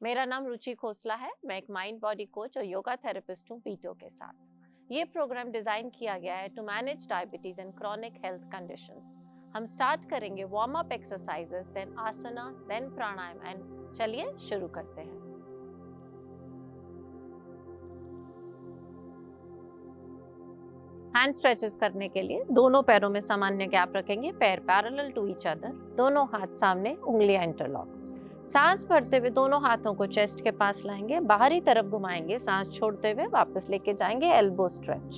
मेरा नाम रुचि खोसला है। मैं एक माइंड बॉडी कोच और योगा थेरेपिस्ट हूँ पीटो के साथ। ये प्रोग्राम डिजाइन किया गया है to manage diabetes and chronic health conditions. हम स्टार्ट करेंगे warm up exercises, then asana, then pranayama and चलिए शुरू करते हैं। हैंड स्ट्रेचेस करने के लिए दोनों पैरों में सामान्य गैप रखेंगे, पैर पैरेलल टू ईच अदर, दोनों हाथ सामने, उंगलियां इंटरलॉक। सांस भरते हुए दोनों हाथों को चेस्ट के पास लाएंगे, बाहरी तरफ घुमाएंगे, सांस छोड़ते हुए वापस लेके जाएंगे, एल्बो स्ट्रेच।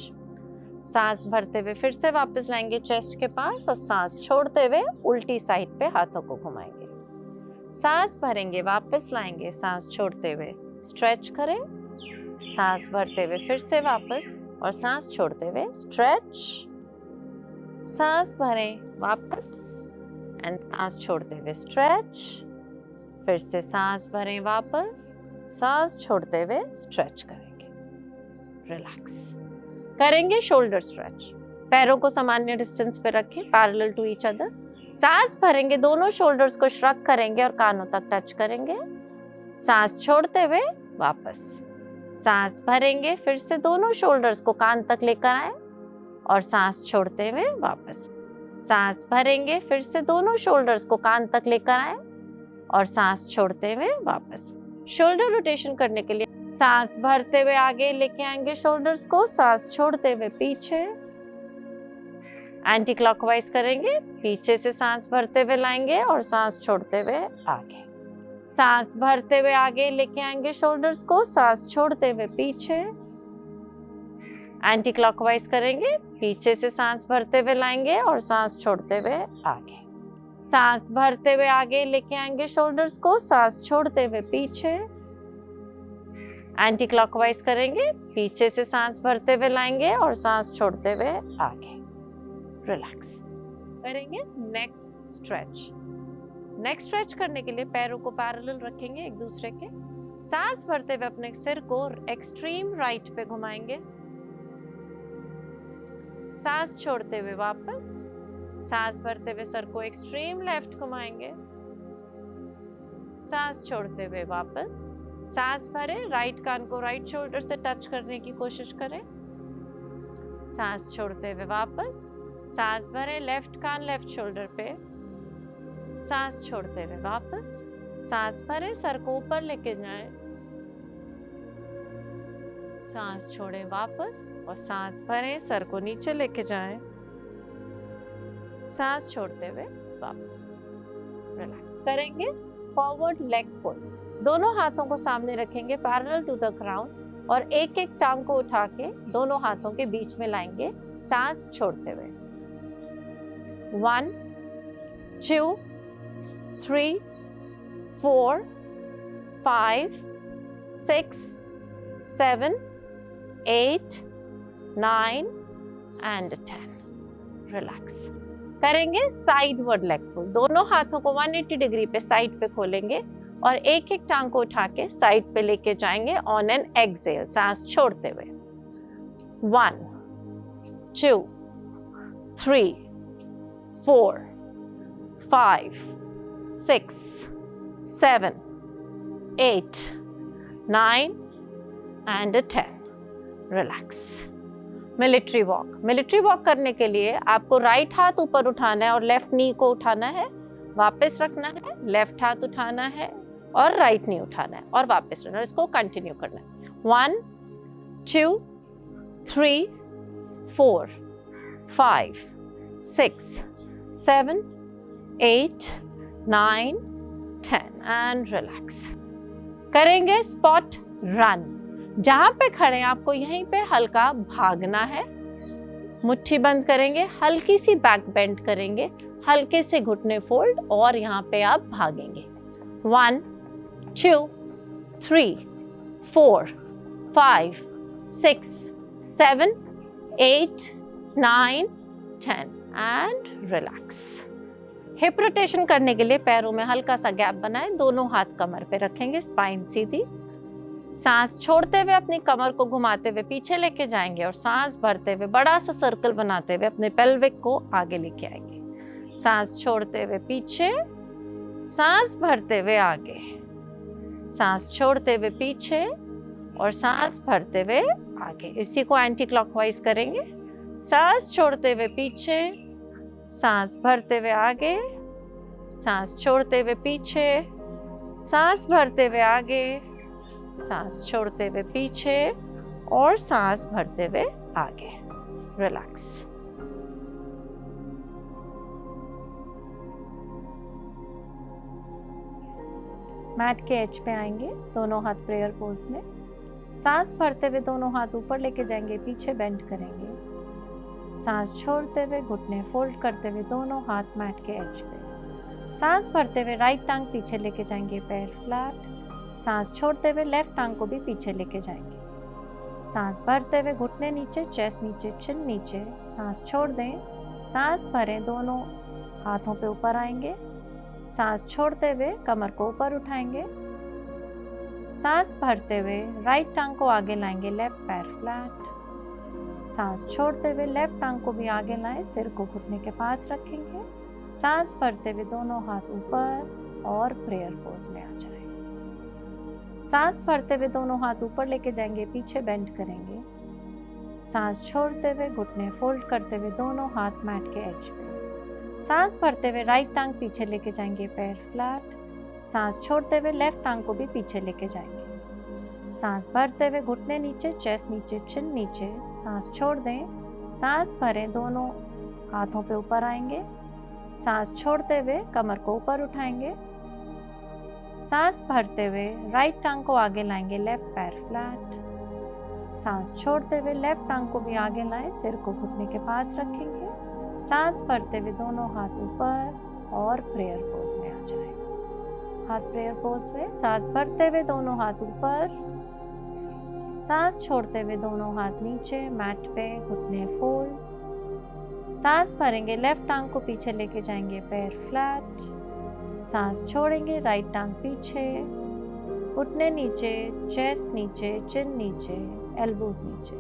सांस भरते हुए फिर से वापस लाएंगे चेस्ट के पास और सांस छोड़ते हुए उल्टी साइड पे हाथों को घुमाएंगे। सांस भरेंगे, वापस लाएंगे, सांस छोड़ते हुए स्ट्रेच करें, सांस भरते हुए फिर से वापस और सांस छोड़ते हुए स्ट्रेच। सांस भरें, वापस एंड सांस छोड़ते हुए स्ट्रेच। फिर से सांस भरें, वापस, सांस छोड़ते हुए स्ट्रेच करेंगे। रिलैक्स करेंगे। शोल्डर स्ट्रेच, पैरों को सामान्य डिस्टेंस पे रखें, पैरेलल टू ईच अदर। सांस भरेंगे, दोनों शोल्डर्स को श्रग करेंगे और कानों तक टच करेंगे। सांस छोड़ते हुए वापस, सांस भरेंगे, फिर से दोनों शोल्डर्स को कान तक लेकर आए और सांस छोड़ते हुए वापस। सांस भरेंगे, फिर से दोनों शोल्डर्स को कान तक लेकर आए और सांस छोड़ते हुए वापस। शोल्डर रोटेशन करने के लिए सांस भरते हुए आगे लेके आएंगे शोल्डर्स को, सांस छोड़ते हुए पीछे, एंटी क्लॉकवाइज करेंगे, पीछे से सांस भरते हुए लाएंगे और सांस छोड़ते हुए आगे। सांस भरते हुए आगे लेके आएंगे शोल्डर्स को, सांस छोड़ते हुए पीछे, एंटी क्लॉकवाइज करेंगे, पीछे से सांस भरते हुए लाएंगे और सांस छोड़ते हुए आगे। सांस भरते हुए आगे लेके आएंगे शोल्डर्स को, सांस छोड़ते हुए पीछे, एंटी क्लॉकवाइज करेंगे, पीछे से सांस भरते हुए लाएंगे और सांस छोड़ते हुए आगे। रिलैक्स करेंगे। नेक स्ट्रेच, नेक स्ट्रेच करने के लिए पैरों को पैरेलल रखेंगे एक दूसरे के। सांस भरते हुए अपने सिर को एक्सट्रीम राइट पे घुमाएंगे, सांस छोड़ते हुए वापस, सांस भरते हुए सर को एक्सट्रीम लेफ्ट घुमाएंगे, सांस छोड़ते हुए वापस। सांस भरें, राइट कान को राइट शोल्डर से टच करने की कोशिश करें, सांस छोड़ते हुए वापस। सांस भरें, लेफ्ट कान लेफ्ट शोल्डर पे, सांस छोड़ते हुए वापस। सांस भरें, सर को ऊपर लेके जाएं, सांस छोड़ें वापस और सांस भरें, सर को नीचे लेके जाएं, सांस छोड़ते हुए वापस। रिलैक्स करेंगे। फॉरवर्ड लेग पुल, दोनों हाथों को सामने रखेंगे पैरेलल टू द ग्राउंड और एक एक टांग को उठा के दोनों हाथों के बीच में लाएंगे, सांस छोड़ते हुए। 1 2 3 4 5 6 7 8 9 and 10। रिलैक्स करेंगे। साइडवर्ड लेग पुल, दोनों हाथों को 180 डिग्री पे साइड पे खोलेंगे और एक एक टांग को उठा के साइड पे लेके जाएंगे ऑन एन एक्सहेल, सांस छोड़ते हुए। 1 2 3 4 5 6 7 8 9 and 10। Relax. Military walk, military walk करने के लिए आपको राइट हाथ ऊपर उठाना है और लेफ्ट नी को उठाना है, वापस रखना है, लेफ्ट हाथ उठाना है और राइट नी उठाना है और वापस रखना है। इसको कंटिन्यू करना है। 1 2 3 4 5 6 7 8 9 10 एंड रिलैक्स करेंगे। स्पॉट रन, जहां पे खड़े आपको यहीं पे हल्का भागना है, मुट्ठी बंद करेंगे, हल्की सी बैक बेंड करेंगे, हल्के से घुटने फोल्ड और यहाँ पे आप भागेंगे। 1 2 3 4 5 6 7 8 9 10 एंड रिलैक्स। हिप रोटेशन करने के लिए पैरों में हल्का सा गैप बनाएं, दोनों हाथ कमर पे रखेंगे, स्पाइन सीधी। सांस छोड़ते हुए अपनी कमर को घुमाते हुए पीछे लेके जाएंगे और सांस भरते हुए बड़ा सा सर्कल बनाते हुए अपने पेल्विक को आगे लेके आएंगे। सांस छोड़ते हुए पीछे, सांस भरते हुए आगे, सांस छोड़ते हुए पीछे और सांस भरते हुए आगे। इसी को एंटी क्लॉकवाइज करेंगे। सांस छोड़ते हुए पीछे, सांस भरते हुए आगे, सांस छोड़ते हुए पीछे, सांस भरते हुए आगे, सांस छोड़ते हुए पीछे और सांस भरते हुए आगे। रिलैक्स। मैट के एज पे आएंगे, दोनों हाथ प्रेयर पोज में। सांस भरते हुए दोनों हाथ ऊपर लेके जाएंगे, पीछे बेंड करेंगे। सांस छोड़ते हुए घुटने फोल्ड करते हुए दोनों हाथ मैट के एज पे। सांस भरते हुए राइट टांग पीछे लेके जाएंगे, पैर फ्लैट। सांस छोड़ते हुए लेफ्ट टांग को भी पीछे लेके जाएंगे। सांस भरते हुए घुटने नीचे, चेस्ट नीचे, चिन नीचे। सांस छोड़ दें, सांस भरें, दोनों हाथों पे ऊपर आएंगे। सांस छोड़ते हुए कमर को ऊपर उठाएंगे। सांस भरते हुए राइट टांग को आगे लाएंगे, लेफ्ट पैर फ्लैट। सांस छोड़ते हुए लेफ्ट टांग को भी आगे लाएं, सिर को घुटने के पास रखेंगे। सांस भरते हुए दोनों हाथ ऊपर और प्रेयर पोज में आ जाएं। सांस भरते हुए दोनों हाथ ऊपर लेके जाएंगे, पीछे बेंड करेंगे। सांस छोड़ते हुए घुटने फोल्ड करते हुए दोनों हाथ मैट के एज पे। सांस भरते हुए राइट टांग पीछे लेके जाएंगे, पैर फ्लैट। सांस छोड़ते हुए लेफ्ट टांग को भी पीछे लेके जाएंगे। सांस भरते हुए घुटने नीचे, चेस्ट नीचे, चिन नीचे। सांस छोड़ दें, सांस भरें, दोनों हाथों पे ऊपर आएंगे। सांस छोड़ते हुए कमर को ऊपर उठाएंगे। सांस भरते हुए राइट टांग को आगे लाएंगे, लेफ्ट पैर फ्लैट। सांस छोड़ते हुए लेफ्ट टांग को भी आगे लाएं, सिर को घुटने के पास रखेंगे। सांस भरते हुए दोनों हाथ ऊपर और प्रेयर पोज में आ जाएं। हाथ प्रेयर पोज में। सांस भरते हुए दोनों हाथ ऊपर, सांस छोड़ते हुए दोनों हाथ नीचे मैट पे, घुटने फोल्ड। सांस भरेंगे, लेफ्ट टांग को पीछे लेके जाएंगे, पैर फ्लैट। सांस छोड़ेंगे, राइट टांग पीछे, घुटने नीचे, चेस्ट नीचे, चिन नीचे, एल्बोज नीचे।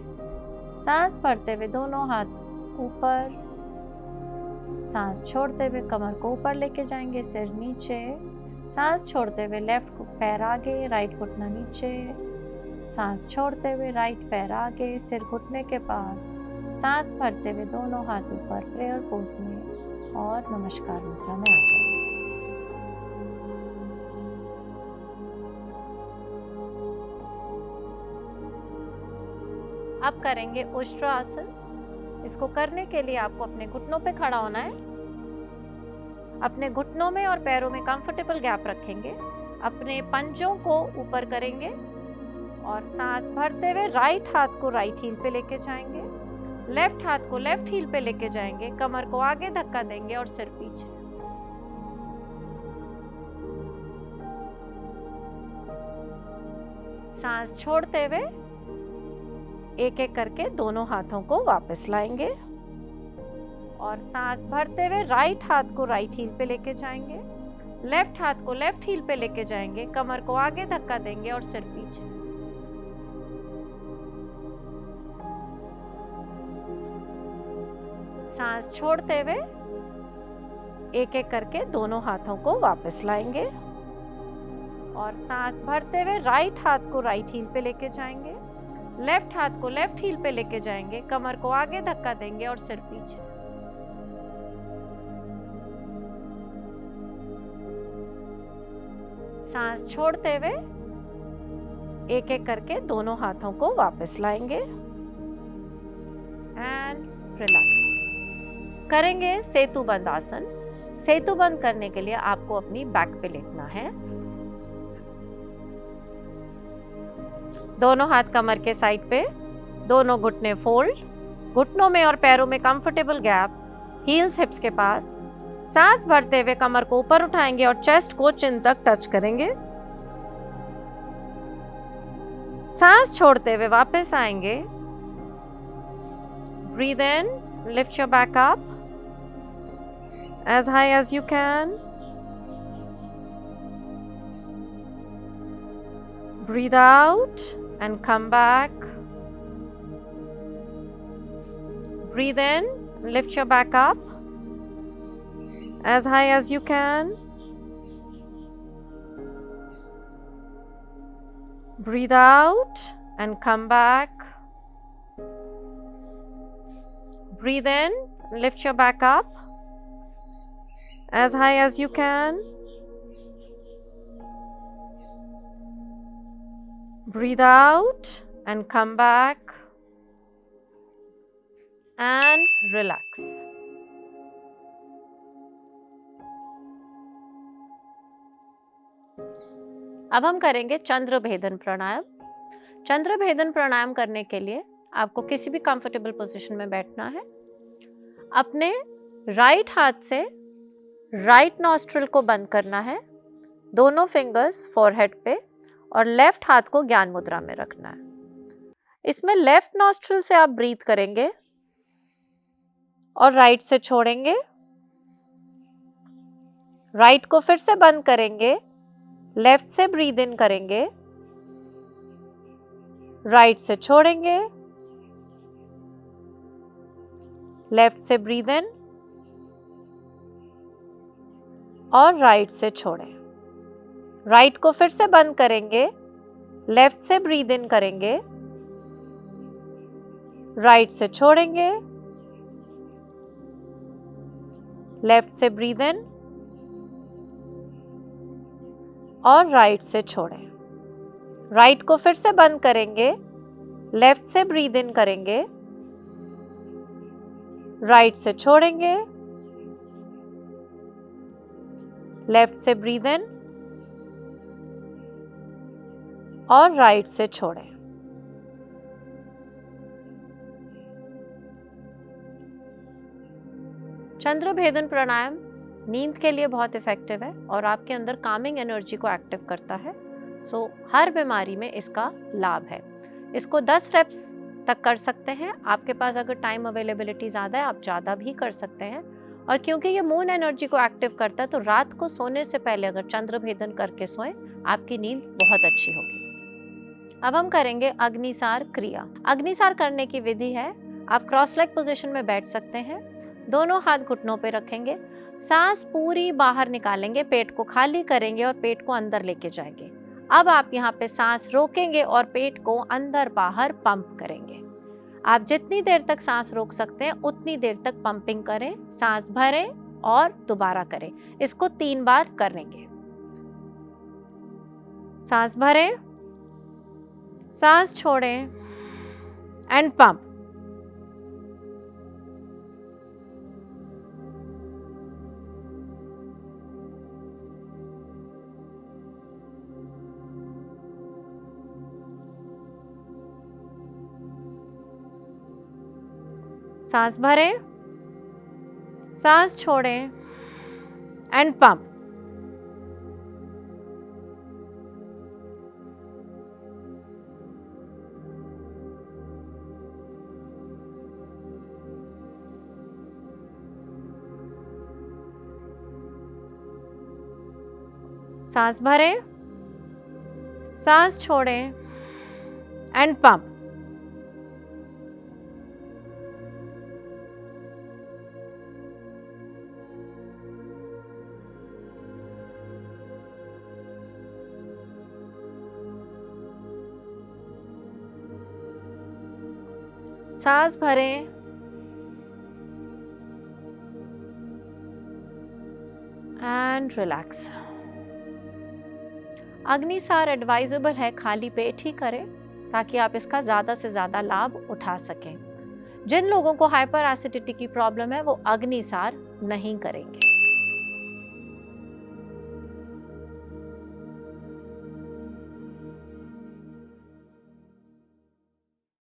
सांस भरते हुए दोनों हाथ ऊपर। सांस छोड़ते हुए कमर को ऊपर लेके जाएंगे, सिर नीचे। सांस छोड़ते हुए लेफ्ट पैर आगे, राइट घुटना नीचे। सांस छोड़ते हुए राइट पैर आगे, सिर घुटने के पास। सांस भरते हुए दोनों हाथ ऊपर प्रेयर पोज में और नमस्कार मुद्रा में आ जाएंगे। अब करेंगे उष्ट्रासन। इसको करने के लिए आपको अपने घुटनों पे खड़ा होना है। अपने घुटनों में और पैरों में कंफर्टेबल गैप रखेंगे। अपने पंजों को ऊपर करेंगे और सांस भरते हुए राइट हाथ को राइट हील पे लेके जाएंगे, लेफ्ट हाथ को लेफ्ट हील पे लेके जाएंगे। कमर को आगे धक्का देंगे और सिर पीछे। सांस छोड़ते हुए एक एक करके दोनों हाथों को वापस लाएंगे और सांस भरते हुए राइट हाथ को राइट हील पे लेके जाएंगे, लेफ्ट हाथ को लेफ्ट हील पे लेके जाएंगे। कमर को आगे धक्का देंगे और सिर पीछे। सांस छोड़ते हुए एक एक करके दोनों हाथों को वापस लाएंगे और सांस भरते हुए राइट हाथ को राइट हील पे लेके जाएंगे, लेफ्ट हाथ को लेफ्ट हील पे लेके जाएंगे। कमर को आगे धक्का देंगे और सिर पीछे। सांस छोड़ते हुए एक एक करके दोनों हाथों को वापस लाएंगे एंड रिलैक्स। करेंगे सेतु बंद आसन। सेतु बंद करने के लिए आपको अपनी बैक पे लेटना है। दोनों हाथ कमर के साइड पे, दोनों घुटने फोल्ड, घुटनों में और पैरों में कंफर्टेबल गैप, हील्स हिप्स के पास। सांस भरते हुए कमर को ऊपर उठाएंगे और चेस्ट को चिन तक टच करेंगे। सांस छोड़ते हुए वापस आएंगे। Breathe in, lift your back up as high as you can. Breathe out and come back. Breathe in, lift your back up as high as you can. Breathe out and come back. Breathe in, lift your back up as high as you can. Breathe out and come back and relax. अब हम करेंगे चंद्र भेदन प्राणायाम। चंद्र भेदन प्राणायाम करने के लिए आपको किसी भी कंफर्टेबल पोजीशन में बैठना है। अपने राइट हाथ से राइट नॉस्ट्रिल को बंद करना है, दोनों फिंगर्स फॉरहेड पे, और लेफ्ट हाथ को ज्ञान मुद्रा में रखना है। इसमें लेफ्ट नॉस्ट्रिल से आप ब्रीथ करेंगे और राइट से छोड़ेंगे। राइट को फिर से बंद करेंगे, लेफ्ट से ब्रीथ इन करेंगे, राइट से छोड़ेंगे, लेफ्ट से ब्रीथ इन और राइट से छोड़ें। राइट को फिर से बंद करेंगे, लेफ्ट से ब्रीथ इन करेंगे, राइट से छोड़ेंगे, लेफ्ट से ब्रीथ इन और राइट से छोड़ें। राइट को फिर से बंद करेंगे, लेफ्ट से ब्रीथ इन करेंगे, राइट से छोड़ेंगे, लेफ्ट से ब्रीथ इन और राइट से छोड़ें। चंद्र भेदन प्राणायाम नींद के लिए बहुत इफेक्टिव है और आपके अंदर कामिंग एनर्जी को एक्टिव करता है। सो हर बीमारी में इसका लाभ है। इसको 10 रेप्स तक कर सकते हैं। आपके पास अगर टाइम अवेलेबिलिटी ज़्यादा है, आप ज़्यादा भी कर सकते हैं। और क्योंकि ये मून एनर्जी को एक्टिव करता है, तो रात को सोने से पहले अगर चंद्र भेदन करके सोएं, आपकी नींद बहुत अच्छी होगी। अब हम करेंगे अग्निसार क्रिया। अग्निसार करने की विधि है, आप क्रॉस लेग पोजीशन में बैठ सकते हैं, दोनों हाथ घुटनों पे रखेंगे, सांस पूरी बाहर निकालेंगे, पेट को खाली करेंगे और पेट को अंदर लेके जाएंगे। अब आप यहाँ पे सांस रोकेंगे और पेट को अंदर बाहर पंप करेंगे। आप जितनी देर तक सांस रोक सकते हैं उतनी देर तक पंपिंग करें, सांस भरें और दोबारा करें। इसको 3 बार करेंगे। सांस भरें, सांस छोड़ें एंड पंप। सांस भरें, सांस छोड़ें एंड पंप। सांस भरें, सांस छोड़ें एंड पंप। सांस भरें, एंड रिलैक्स। अग्निसार एडवाइजेबल है खाली पेट ही करें ताकि आप इसका ज़्यादा से ज़्यादा लाभ उठा सकें। जिन लोगों को हाइपर एसिडिटी की प्रॉब्लम है वो अग्निसार नहीं करेंगे।